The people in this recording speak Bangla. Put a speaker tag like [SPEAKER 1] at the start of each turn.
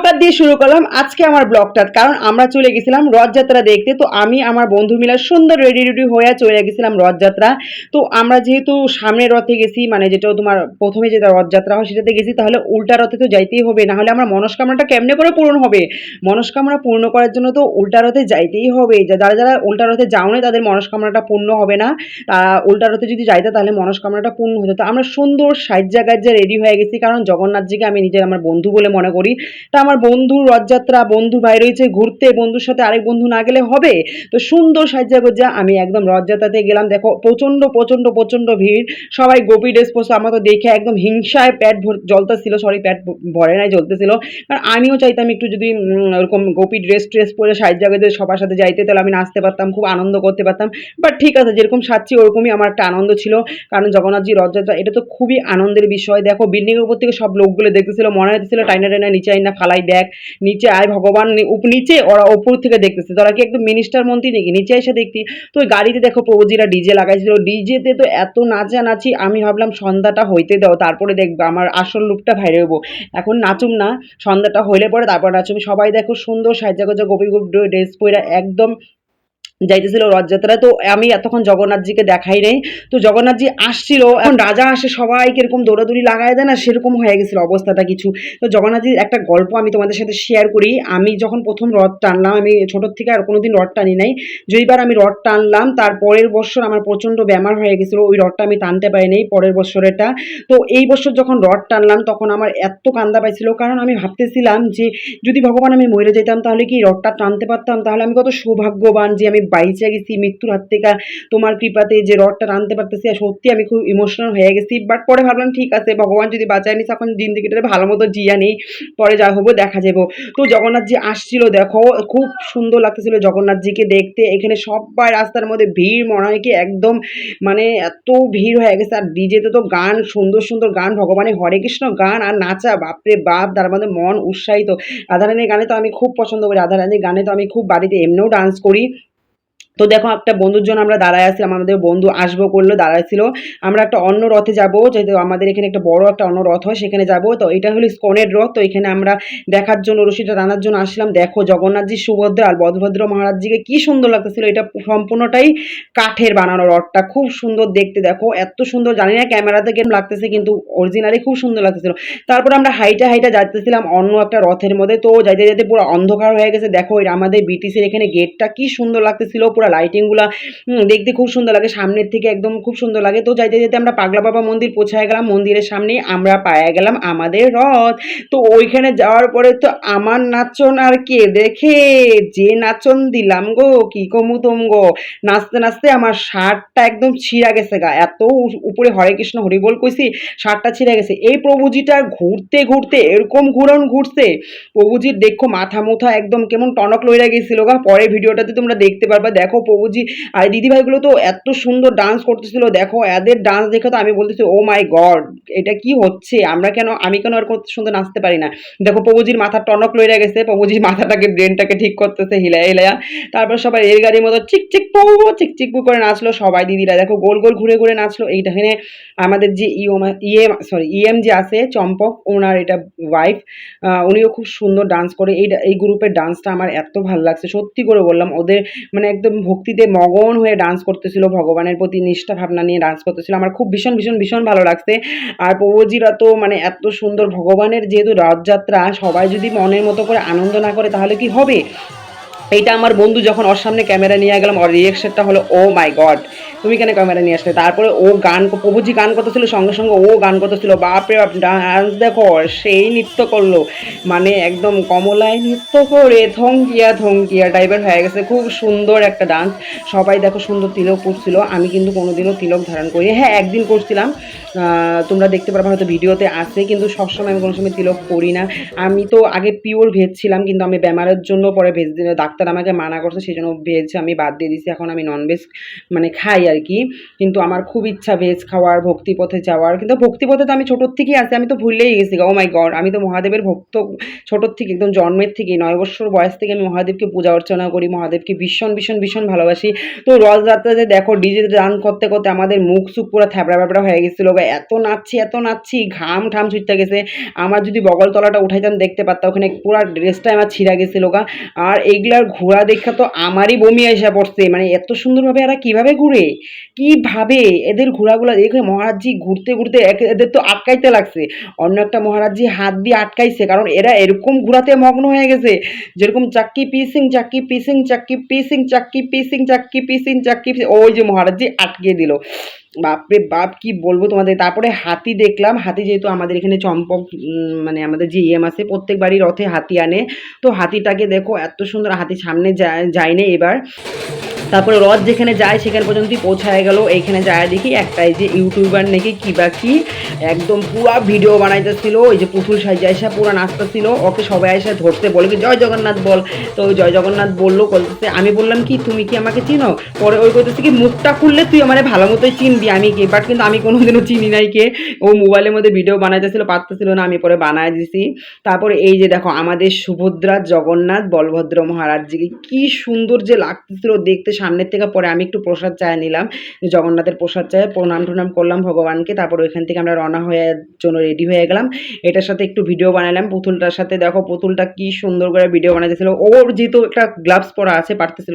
[SPEAKER 1] নমস্কার দিয়ে শুরু করলাম আজকে আমার ব্লগটা। কারণ আমরা চলে গেছিলাম রথযাত্রা দেখতে। তো আমি আমার বন্ধু মিলে সুন্দর রেডি হয়ে চলে গেছিলাম রথযাত্রা। তো আমরা যেহেতু সামনের রথে গেছি, মানে যেটা তোমার প্রথমে যেটা রথযাত্রা হয় সেটাতে গেছি, তাহলে উল্টা রথে তো যাইতেই হবে, না হলে আমার মনস্কামনাটা কেমনে করে পূরণ হবে? মনস্কামনা পূর্ণ করার জন্য তো উল্টা রথে যাইতেই হবে। যারা যারা উল্টা রথে যাও না তাদের মনস্কামনাটা পূর্ণ হবে না। উল্টা রথে যদি যাইতে তাহলে মনস্কামনাটা পূর্ণ হতো। তো আমরা সুন্দর সাজ্জা গাজ্জা রেডি হয়ে গেছি, কারণ জগন্নাথজিকে আমি নিজের আমার বন্ধু বলে মনে করি। তা আমার বন্ধুর রথযাত্রা, বন্ধু বাইরে রয়েছে ঘুরতে, বন্ধুর সাথে আরেক বন্ধু না গেলে হবে? তো সুন্দর সাজ্জা গোজ্জা আমি একদম রথযাত্রাতে গেলাম। দেখো প্রচন্ড প্রচন্ড প্রচন্ড ভিড়, সবাই গোপী ড্রেস পরছে। আমার তো দেখে একদম হিংসায় পেট জ্বলতেছিল, সরি পেট ভরে নাই, জ্বলতেছিল। কারণ আমিও চাইতাম একটু যদি ওরকম গোপী ড্রেস পরে সাজ্জা গোজ্জা সবার সাথে যাইতে, তাহলে আমি নাচতে পারতাম, খুব আনন্দ করতে পারতাম। বাট ঠিক আছে, যেরকম সাজছি ওরকমই আমার একটা আনন্দ ছিল। কারণ জগন্নাথজি রথযাত্রা এটা তো খুবই আনন্দের বিষয়। দেখো বিল্ডিং এর উপর থেকে সব লোকগুলো দেখতেছিল, মনে হচ্ছিল টাইনা টাইনা নিচে আইনা ফালাই দেখ, নিচে আয় ভগবান, নিচে ওরা উপর থেকে দেখতেছে। তোরা কি একদম মিনিস্টার মন্ত্রী নাকি নিচে এসে দেখতি? তো ওই গাড়িতে দেখো প্রভুজিরা ডিজে লাগাইছিল, ডিজেতে তো এত নাচানাচি, আমি ভাবলাম সন্ধ্যাটা হইতে দাও তারপরে দেখবো আমার আসল রূপটা বাইরে হবো। এখন নাচুম না, সন্ধ্যাটা হইলে পরে তারপর নাচুম। সবাই দেখো সুন্দর সাজ্জা গোজা গোপী গোপ ড্রেস পরে একদম যাইতেছিল রথযাত্রায়। তো আমি এতক্ষণ জগন্নাথজিকে দেখাই নাই। তো জগন্নাথজি আসছিল, এখন রাজা আসে সবাই কিরকম দৌড়াদৌড়ি লাগাই দেয় না, সেরকম হয়ে গেছিল অবস্থাটা কিছু। তো জগন্নাথজির একটা গল্প আমি তোমাদের সাথে শেয়ার করি। আমি যখন প্রথম রথ টানলাম, আমি ছোটোর থেকে আর কোনোদিন রথ টানি নাই, যেইবার আমি রথ টানলাম তার পরের বছর আমার প্রচণ্ড বেমার হয়ে গেছিলো, ওই রথটা আমি টানতে পারি নাই পরের বছরেরটা। তো এই বছর যখন রথ টানলাম তখন আমার এত কান্দা পাইছিল, কারণ আমি ভাবতেছিলাম যে যদি ভগবান আমি মরে যেতাম তাহলে কি রথটা টানতে পারতাম, তাহলে আমি কত সৌভাগ্যবান যে আমি বাইচে গেছি মৃত্যুর হাত থেকে তোমার কৃপাতে, যে রথটা টানতে পারতেছি। আর সত্যি আমি খুব ইমোশনাল হয়ে গেছি। বাট পরে ভাবলাম ঠিক আছে, ভগবান যদি বাঁচায় নিস, এখন জিন্দিগিটা ভালো মতো জিয়া নেই, পরে যা হবো দেখা যাবো। তো জগন্নাথজি আসছিল, দেখো খুব সুন্দর লাগতেছিল জগন্নাথজিকে দেখতে। এখানে সবাই রাস্তার মধ্যে ভিড়, মনে হয় কি একদম মানে এত ভিড় হয়ে গেছে। আর ডিজেতে তো গান, সুন্দর সুন্দর গান, ভগবানের হরে কৃষ্ণ গান আর নাচা, বাপরে বাপ, তার মধ্যে মন উৎসাহিত। রাধারানীর গানে তো আমি খুব পছন্দ করি, রাধারানীর গানে তো আমি খুব বাড়িতে এমনিও ডান্স করি। তো দেখো একটা বন্ধুর জন্য আমরা দাঁড়ায় আসছিলাম, আমাদের বন্ধু আসবো করলো, দাঁড়ায় ছিল। আমরা একটা অন্য রথে যাব, যেহেতু আমাদের এখানে একটা বড় একটা অন্য রথ হয়, সেখানে যাব। তো এটা হলো ইস্কনের রথ। তো এখানে আমরা দেখার জন্য, রশিটা টানার জন্য আসলাম। দেখো জগন্নাথজি, সুভদ্রা আর বলভদ্র মহারাজজিকে কি সুন্দর লাগতেছিল। এটা সম্পূর্ণটাই কাঠের বানানো রথটা, খুব সুন্দর দেখতে। দেখো এত সুন্দর, জানি না ক্যামেরাতে কেমন লাগতেছে, কিন্তু অরিজিনালি খুব সুন্দর লাগতেছিল। তারপর আমরা হাইটা হাইটা যাইতেছিলাম অন্য একটা রথের মধ্যে। তো যাইতে যাইতে পুরো অন্ধকার হয়ে গেছে। দেখো আমাদের বিটিসির এখানে গেটটা কি সুন্দর লাগতেছিল, পুরো লাইটিংগুলা দেখতে খুব সুন্দর লাগে, সামনের থেকে একদম খুব সুন্দর লাগে। তো যাইতে যেতে আমরা পাগলা বাবা মন্দির পৌঁছায় গেলাম, মন্দিরের সামনে আমরা পায়ে গেলাম আমাদের রথ। তো ওইখানে যাওয়ার পরে তো আমার নাচন আর কে দেখে, যে নাচন দিলাম গো, কি কমু তোম গো। নাচতে নাচতে আমার শার্টটা একদম ছিঁড়া গেছে গা, এত উপরে হরে কৃষ্ণ হরি বল কইছি, শার্টটা ছিঁড়া গেছে। এই প্রভুজিটা ঘুরতে ঘুরতে এরকম ঘুরছে, প্রভুজির দেখো মাথা মুথা একদম কেমন টনক লইরা গেছিল গা। পরের ভিডিওটাতে তোমরা দেখতে পারবা। দেখো প্রভুজি আর দিদিভাইগুলো তো এত সুন্দর ডান্স করতেছিল। দেখো এদের ডান্স দেখে তো আমি বলতেছি ও মাই গড, এটা কি হচ্ছে, আমি কেন আর কত সুন্দর নাচতে পারি না। দেখো প্রভুজির মাথা টনক লইরা গেছে, প্রভুজির মাথাটাকে ব্রেনটাকে ঠিক করতেছে হিলায়া হিলায়া। তারপর সবাই রেলগাড়ির মতো চিকচিক পু চিকচিক পু করে নাচলো সবাই, দিদিরা দেখো গোল গোল ঘুরে ঘুরে নাচলো। এইখানে আমাদের যে ইএম যে আছে চম্পক, ওনার এটা ওয়াইফ, উনিও খুব সুন্দর ডান্স করে। এই গ্রুপের ডান্সটা আমার এত ভালো লাগছে, সত্যি করে বললাম। ওদের মানে একদম ভক্তিতে মগন হয়ে ডান্স করতেছিল, ভগবানের প্রতি নিষ্ঠা ভাবনা নিয়ে ডান্স করতেছিল, আমার খুব ভীষণ ভীষণ ভীষণ ভালো লাগছে। আর প্রভুজিরা তো মানে এত সুন্দর, ভগবানের যেহেতু রথযাত্রা, সবাই যদি মনের মতো করে আনন্দ না করে তাহলে কি হবে? এইটা আমার বন্ধু যখন ওর সামনে ক্যামেরা নিয়ে গেলাম, ওর রিয়েকশনটা হলো ও মাই গড, তুমি কেন ক্যামেরা নিয়ে আসলে। তারপরে ও গান, প্রভুজি গান করতেছিল, সঙ্গে সঙ্গে ও গান করতেছিল, বাপরে বাপ ডান্স দেখো, সেই নৃত্য করলো, মানে একদম কমলায় নৃত্য করে থঙ্কিয়া থঙ্কিয়া টাইপের হয়ে গেছে, খুব সুন্দর একটা ডান্স। সবাই দেখো সুন্দর তিলক করছিল, আমি কিন্তু কোনোদিনও তিলক ধারণ করি, হ্যাঁ একদিন করছিলাম, তোমরা দেখতে পারবা হয়তো ভিডিওতে আছে, কিন্তু সবসময় আমি কোনো সময় তিলক করি না। আমি তো আগে পিওর ভেজ ছিলাম, কিন্তু আমি বেমারের জন্য পরে ভেজ ডাক্তার ডাক্তার আমাকে মানা করছে, সেই জন্য ভেজ আমি বাদ দিয়ে দিছি। এখন আমি ননভেজ মানে খাই আর কি। কিন্তু আমার খুব ইচ্ছা ভেজ খাওয়ার, ভক্তিপথে যাওয়ার। কিন্তু ভক্তিপথে তো আমি ছোটোর থেকেই আছি, আমি তো ভুললেই গেছি। ও মাই গড, আমি তো মহাদেবের ভক্ত ছোটোর থেকে, একদম জন্মের থেকেই 9 বছর বয়স থেকে আমি মহাদেবকে পূজা অর্চনা করি, মহাদেবকে ভীষণ ভীষণ ভীষণ ভালোবাসি। তো রথযাত্রাতে দেখো ডিজে গান করতে করতে আমাদের মুখ চুখ পুরো থ্যাবড়া ব্যাবড়া হয়ে গেছিলো, এত নাচছি এত নাচছি, ঘাম ঠাম ছুটতে গেছে। আমার যদি বগল তলাটা উঠাইতাম দেখতে পারতাম, ওখানে পুরো ড্রেসটা আমার ছিঁড়া গেছিলো গা। আর এইগুলার ঘোরা দেখা তো আমারই বমি এসে পড়ছে, মানে এত সুন্দরভাবে এরা কিভাবে ঘুরে, কিভাবে এদের ঘোড়াগুলো দেখে মহারাজজি ঘুরতে ঘুরতে এদের তো আটকাইতে লাগছে। অন্য একটা মহারাজজি হাত দিয়ে আটকাইছে, কারণ এরা এরকম ঘোরাতে মগ্ন হয়ে গেছে, যেরকম চাক্কি পিসিং চাক্কি পিসিং চাক্কি পিসিং চাক্কি পিসিং চাক্কি পিসিং চাক্কি, ওই যে মহারাজজি আটকে দিল। বাপরে বাপ, কি বলবো তোমাদের। তারপরে হাতি দেখলাম, হাতি যেহেতু আমাদের এখানে চম্পক মানে আমাদের যে ইএম আছে প্রত্যেক বাড়ির রথে হাতি আনে, তো হাতিটাকে দেখো এত সুন্দর, হাতি সামনে যায়নি এবার। তারপরে রথ যেখানে যায় সেখানে পর্যন্তই পৌঁছায় গেল। এইখানে যায় দেখি একটাই যে ইউটিউবার নাকি কি বা কি একদম পুরা ভিডিও বানাইতেছিল, ওই যে পুতুল সাইজে এসে পুরা নাচতেছিল, ওকে সবাই এসে ধরতে বলে কি জয় জগন্নাথ বল। তো ওই জয় জগন্নাথ বললো, বলতেছে আমি বললাম কি তুমি কি আমাকে চিনো, পরে ওই করতেছে কি মুখটা খুললে তুই আমার ভালো মতোই চিনবি আমি কে, বাট কিন্তু আমি কোনোদিনও চিনি নাই কে। ও মোবাইলের মধ্যে ভিডিও বানাইতেছিল, পারতেছিল না, আমি পরে বানায় দিছি। তারপরে এই যে দেখো আমাদের সুভদ্রা, জগন্নাথ, বলভদ্র মহারাজজিকে কি সুন্দর যে লাগতেছিল দেখতে সামনের থেকে। পরে আমি একটু প্রসাদ চায় নিলাম, জগন্নাথের প্রসাদ চায়, প্রণাম টনাম করলাম ভগবানকে। তারপরে ওইখান থেকে আমরা রওনা হয়ে জন্য রেডি হয়ে গেলাম। এটার সাথে একটু ভিডিও বানালাম পুতুলটার সাথে। দেখো পুতুলটা কি সুন্দর করে ভিডিও বানাইতেছিল, ওর যেহেতু একটা গ্লাভস পরা আছে পারতেছিল না।